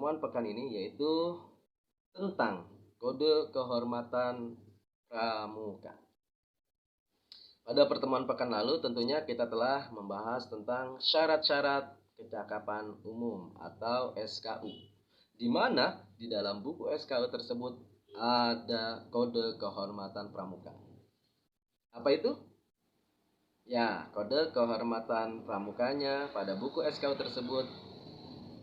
pertemuan pekan ini yaitu tentang kode kehormatan pramuka. Pada pertemuan pekan lalu tentunya kita telah membahas tentang syarat-syarat kecakapan umum atau SKU, di mana di dalam buku SKU tersebut ada kode kehormatan pramuka. Apa itu? Ya, kode kehormatan pramukanya pada buku SKU tersebut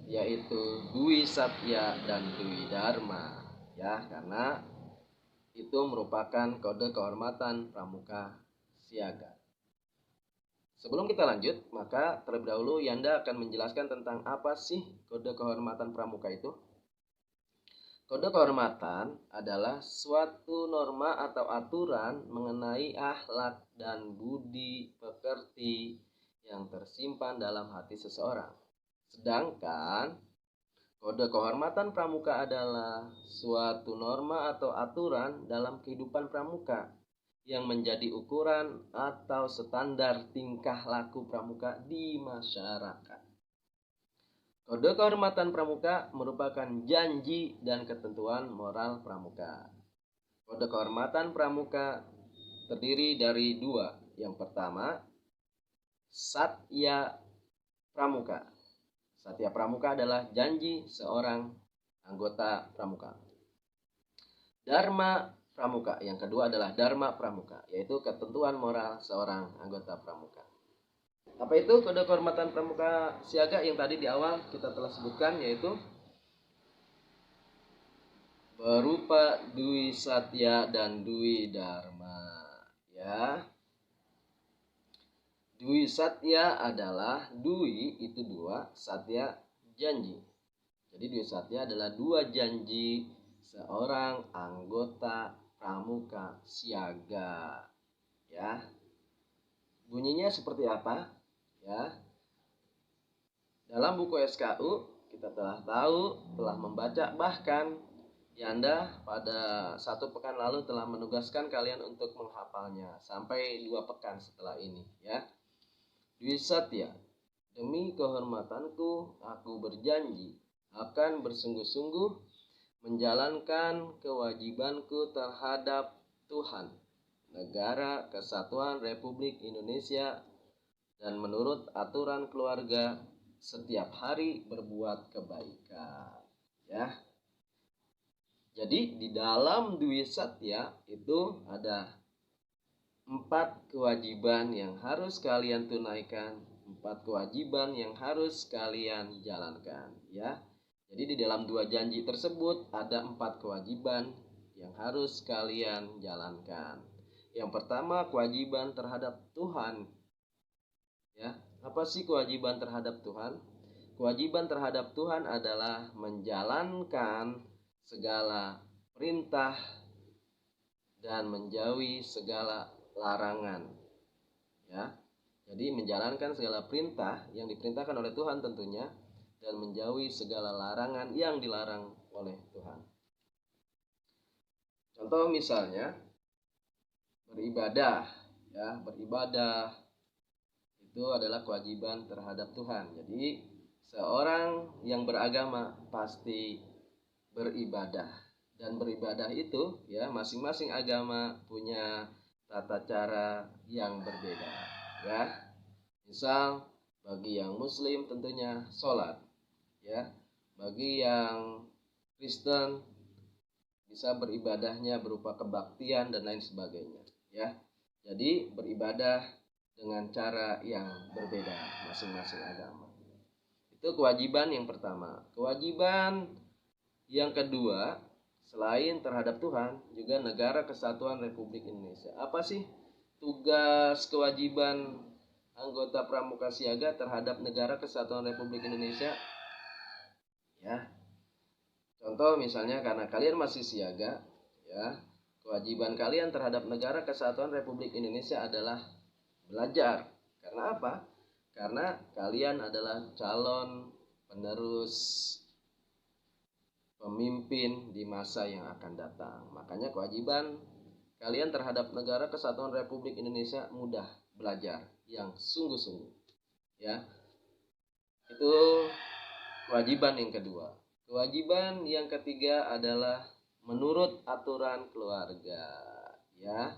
yaitu Dwi Satya dan Dwi Dharma. Ya, karena itu merupakan kode kehormatan pramuka siaga. Sebelum kita lanjut, maka terlebih dahulu Yanda akan menjelaskan tentang apa sih kode kehormatan pramuka itu. Kode kehormatan adalah suatu norma atau aturan mengenai akhlak dan budi pekerti yang tersimpan dalam hati seseorang. Sedangkan kode kehormatan pramuka adalah suatu norma atau aturan dalam kehidupan pramuka yang menjadi ukuran atau standar tingkah laku pramuka di masyarakat. Kode kehormatan pramuka merupakan janji dan ketentuan moral pramuka. Kode kehormatan pramuka terdiri dari dua. Yang pertama, Satya Pramuka. Satya Pramuka adalah janji seorang anggota pramuka. Dharma Pramuka, yang kedua adalah Dharma Pramuka, yaitu ketentuan moral seorang anggota pramuka. Apa itu kode kehormatan pramuka siaga yang tadi di awal kita telah sebutkan, yaitu berupa Dwi Satya dan Dwi Dharma. Ya, Dwi Satya adalah Dwi itu dua, Satya janji. Jadi Dwi Satya adalah dua janji seorang anggota pramuka siaga. Ya, bunyinya seperti apa? Ya, dalam buku SKU kita telah membaca, bahkan Yanda pada 1 pekan lalu telah menugaskan kalian untuk menghafalnya sampai 2 pekan setelah ini. Ya, Dwi Satya, demi kehormatanku aku berjanji akan bersungguh-sungguh menjalankan kewajibanku terhadap Tuhan, Negara Kesatuan Republik Indonesia, dan menurut aturan keluarga setiap hari berbuat kebaikan. Ya. Jadi di dalam Dwi Satya itu ada 4 kewajiban yang harus kalian tunaikan, 4 kewajiban yang harus kalian jalankan. Ya. Jadi di dalam 2 janji tersebut ada 4 kewajiban yang harus kalian jalankan. Yang pertama, kewajiban terhadap Tuhan. Ya, apa sih kewajiban terhadap Tuhan? Kewajiban terhadap Tuhan adalah menjalankan segala perintah dan menjauhi segala larangan. Ya. Jadi menjalankan segala perintah yang diperintahkan oleh Tuhan tentunya, dan menjauhi segala larangan yang dilarang oleh Tuhan. Contoh misalnya beribadah, ya, beribadah itu adalah kewajiban terhadap Tuhan. Jadi seorang yang beragama pasti beribadah, dan beribadah itu ya masing-masing agama punya tata cara yang berbeda. Ya, misal bagi yang Muslim tentunya sholat, ya, bagi yang Kristen bisa beribadahnya berupa kebaktian dan lain sebagainya. Ya, jadi beribadah dengan cara yang berbeda masing-masing agama. Itu kewajiban yang pertama. Kewajiban yang kedua, selain terhadap Tuhan, juga Negara Kesatuan Republik Indonesia. Apa sih tugas kewajiban anggota pramuka siaga terhadap Negara Kesatuan Republik Indonesia? Ya. Contoh misalnya karena kalian masih siaga, ya, kewajiban kalian terhadap Negara Kesatuan Republik Indonesia adalah belajar. Karena apa? Karena kalian adalah calon penerus pemimpin di masa yang akan datang. Makanya kewajiban kalian terhadap Negara Kesatuan Republik Indonesia mudah belajar yang sungguh-sungguh. Ya. Itu kewajiban yang kedua. Kewajiban yang ketiga adalah menurut aturan keluarga, ya.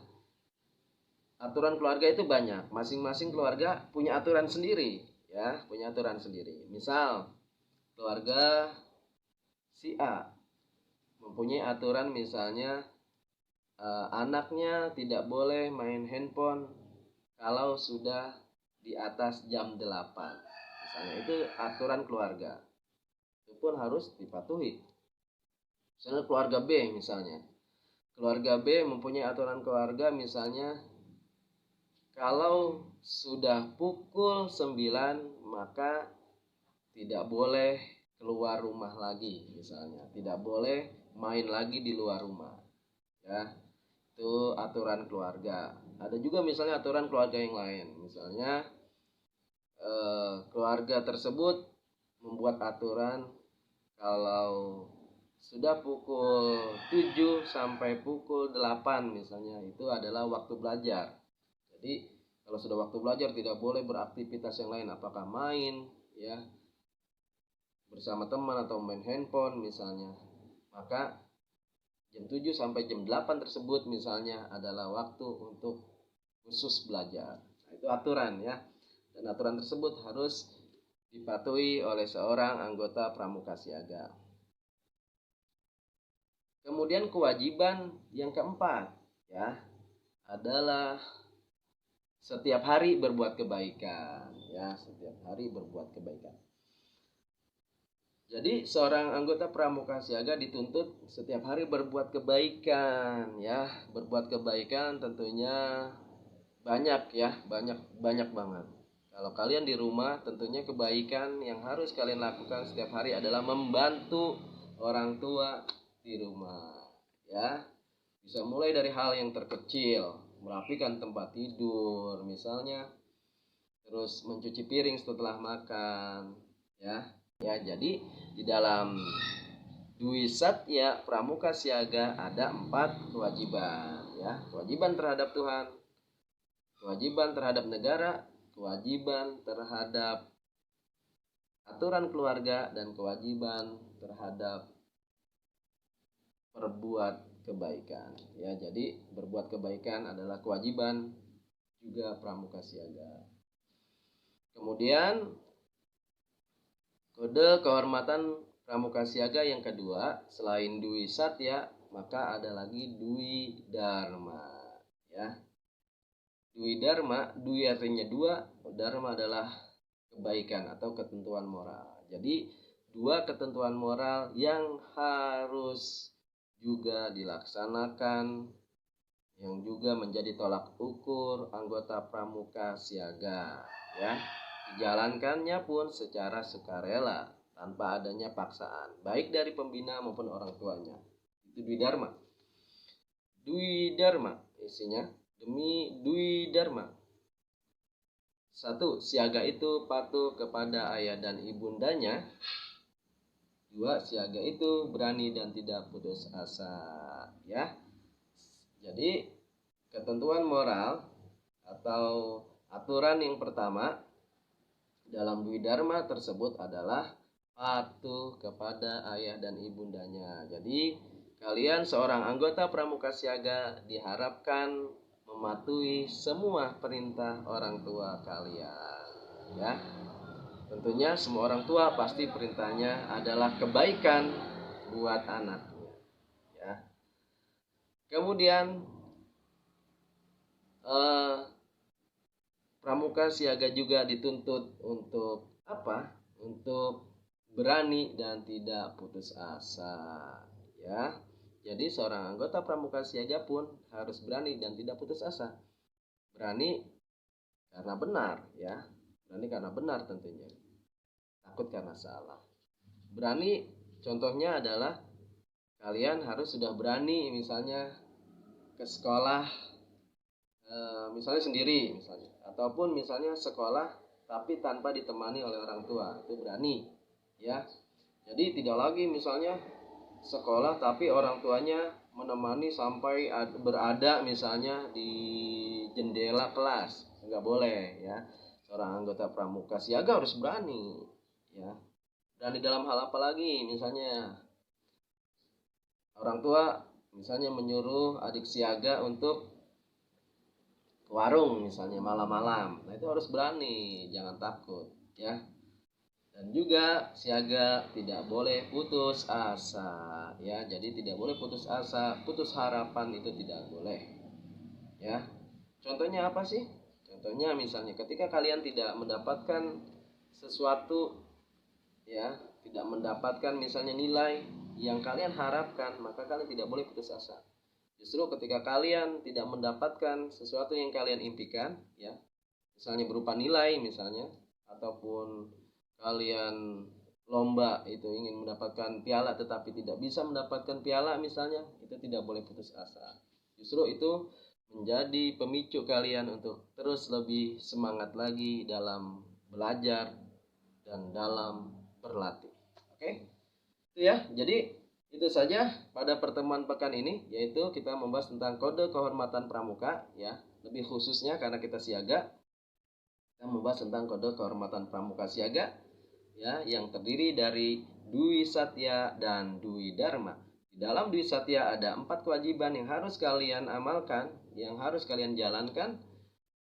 Aturan keluarga itu banyak, masing-masing keluarga punya aturan sendiri, ya, punya aturan sendiri. Misal keluarga si A mempunyai aturan misalnya anaknya tidak boleh main handphone kalau sudah di atas jam 8. Misalnya itu aturan keluarga. Itu pun harus dipatuhi. Misalnya keluarga B misalnya. Keluarga B mempunyai aturan keluarga misalnya kalau sudah pukul 9 maka tidak boleh keluar rumah lagi misalnya. Tidak boleh main lagi di luar rumah. Ya. Itu aturan keluarga. Ada juga misalnya aturan keluarga yang lain. Misalnya keluarga tersebut membuat aturan kalau sudah pukul 7 sampai pukul 8 misalnya itu adalah waktu belajar. Jadi kalau sudah waktu belajar tidak boleh beraktivitas yang lain, apakah main ya bersama teman atau main handphone misalnya. Maka jam 7 sampai jam 8 tersebut misalnya adalah waktu untuk khusus belajar. Nah, itu aturan ya. Dan aturan tersebut harus dipatuhi oleh seorang anggota pramuka siaga. Kemudian kewajiban yang keempat ya adalah setiap hari berbuat kebaikan ya, setiap hari berbuat kebaikan. Jadi seorang anggota pramuka siaga dituntut setiap hari berbuat kebaikan ya. Berbuat kebaikan tentunya banyak ya, banyak banget. Kalau kalian di rumah tentunya kebaikan yang harus kalian lakukan setiap hari adalah membantu orang tua di rumah ya. Bisa mulai dari hal yang terkecil, merapikan tempat tidur misalnya, terus mencuci piring setelah makan ya. Ya, jadi di dalam Dwi Satya Pramuka Siaga ada 4 kewajiban ya. Kewajiban terhadap Tuhan, kewajiban terhadap negara, kewajiban terhadap aturan keluarga, dan kewajiban terhadap berbuat kebaikan ya. Jadi berbuat kebaikan adalah kewajiban juga pramuka siaga. Kemudian kode kehormatan pramuka siaga yang kedua selain Dwi Satya maka ada lagi Dwi Dharma ya. Dwi Dharma, Dwi artinya 2, Dharma adalah kebaikan atau ketentuan moral. Jadi 2 ketentuan moral yang harus juga dilaksanakan, yang juga menjadi tolak ukur anggota pramuka siaga ya. Dijalankannya pun secara sukarela tanpa adanya paksaan baik dari pembina maupun orang tuanya. Itu Dwi Dharma. Dwi Dharma isinya demi Dwi Dharma. 1. Siaga itu patuh kepada ayah dan ibundanya. 2. Siaga itu berani dan tidak putus asa ya. Jadi ketentuan moral atau aturan yang pertama dalam Dwi Dharma tersebut adalah patuh kepada ayah dan ibundanya. Jadi kalian seorang anggota pramuka siaga diharapkan mematuhi semua perintah orang tua kalian ya. Tentunya semua orang tua pasti perintahnya adalah kebaikan buat anaknya ya. Kemudian pramuka siaga juga dituntut untuk apa? Untuk berani dan tidak putus asa ya. Jadi seorang anggota pramuka siaga pun harus berani dan tidak putus asa. Berani karena benar ya. Berani karena benar tentunya. Takut karena salah. Berani contohnya adalah kalian harus sudah berani misalnya ke sekolah misalnya sendiri misalnya, ataupun misalnya sekolah tapi tanpa ditemani oleh orang tua, itu berani ya. Jadi tidak lagi misalnya sekolah tapi orang tuanya menemani sampai berada misalnya di jendela kelas, nggak boleh ya. Seorang anggota pramuka siaga harus berani ya. Dan di dalam hal apa lagi? Misalnya orang tua misalnya menyuruh adik siaga untuk ke warung misalnya malam-malam. Nah, itu harus berani, jangan takut ya. Dan juga siaga tidak boleh putus asa ya. Jadi tidak boleh putus asa, putus harapan itu tidak boleh ya. Contohnya apa sih? Contohnya misalnya ketika kalian tidak mendapatkan sesuatu ya, tidak mendapatkan misalnya nilai yang kalian harapkan, maka kalian tidak boleh putus asa. Justru ketika kalian tidak mendapatkan sesuatu yang kalian impikan ya, misalnya berupa nilai misalnya, ataupun kalian lomba itu ingin mendapatkan piala tetapi tidak bisa mendapatkan piala misalnya, itu tidak boleh putus asa. Justru itu menjadi pemicu kalian untuk terus lebih semangat lagi dalam belajar dan dalam berlatih. Oke, itu ya. Jadi itu saja pada pertemuan pekan ini, yaitu kita membahas tentang kode kehormatan pramuka ya. Lebih khususnya karena kita siaga, kita membahas tentang kode kehormatan pramuka siaga ya, yang terdiri dari Dwi Satya dan Dwi Dharma. Di dalam Dwi Satya ada 4 kewajiban yang harus kalian amalkan, yang harus kalian jalankan,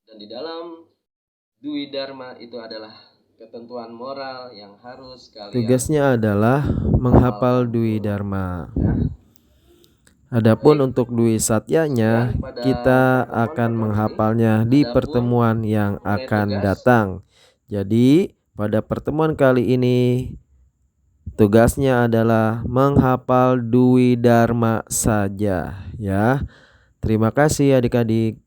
dan di dalam Dwi Dharma itu adalah ketentuan moral yang harus kalian. Tugasnya adalah menghafal Dwi Dharma. Ya. Adapun untuk Dwi Satyanya, kita akan menghafalnya di pertemuan yang akan datang. Jadi, pada pertemuan kali ini, tugasnya adalah menghafal Dwi Dharma saja ya. Terima kasih adik-adik.